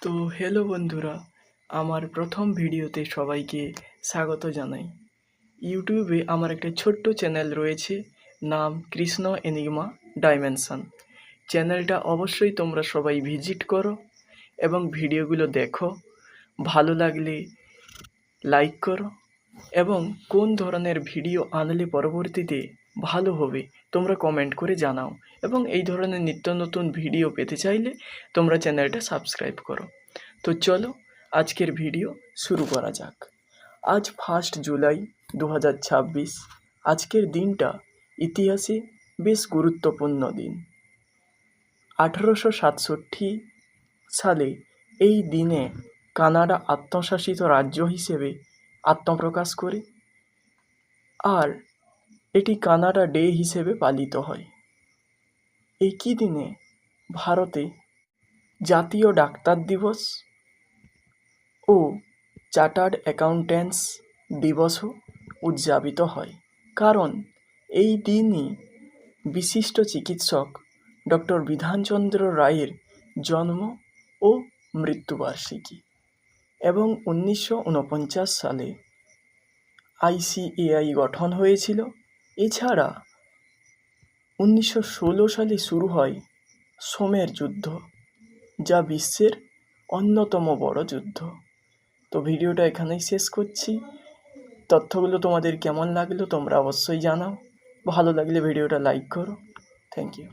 তো হ্যালো বন্ধুরা, আমার প্রথম ভিডিওতে সবাইকে স্বাগত জানাই। ইউটিউবে আমার একটা ছোট্ট চ্যানেল রয়েছে, নাম কৃষ্ণ এনিগমা ডাইমেনশন। চ্যানেলটা অবশ্যই তোমরা সবাই ভিজিট করো এবং ভিডিওগুলো দেখো। ভালো লাগলে লাইক করো এবং কোন ধরনের ভিডিও আনলে পরবর্তীতে ভালো হবে তোমরা কমেন্ট করে জানাও, এবং এই ধরনের নিত্য নতুন ভিডিও পেতে চাইলে তোমরা চ্যানেলটা সাবস্ক্রাইব করো। তো চলো আজকের ভিডিও শুরু করা যাক। আজ 1 জুলাই 2026। আজকের দিনটা ইতিহাসে বেশ গুরুত্বপূর্ণ দিন। 1867 সালে এই দিনে কানাডা আত্মশাসিত রাজ্য হিসেবে আত্মপ্রকাশ করে, আর এটি কানাডা ডে হিসেবে পালিত হয়। একই দিনে ভারতে জাতীয় ডাক্তার দিবস ও চার্টার্ড অ্যাকাউন্ট্যান্টস দিবসও উদযাপিত হয়, কারণ এই দিনই বিশিষ্ট চিকিৎসক ডক্টর বিধানচন্দ্র রায়ের জন্ম ও মৃত্যুবার্ষিকী। এবং 1949 সালে ICAI গঠন হয়েছিল। এছাড়া 1916 সালে শুরু হয় সোমের যুদ্ধ, যা বিশ্বের অন্যতম বড় যুদ্ধ। তো ভিডিওটা এখানেই শেষ করছি। তথ্যগুলো তোমাদের কেমন লাগলো তোমরা অবশ্যই জানাও। ভালো লাগলে ভিডিওটা লাইক করো। Thank you.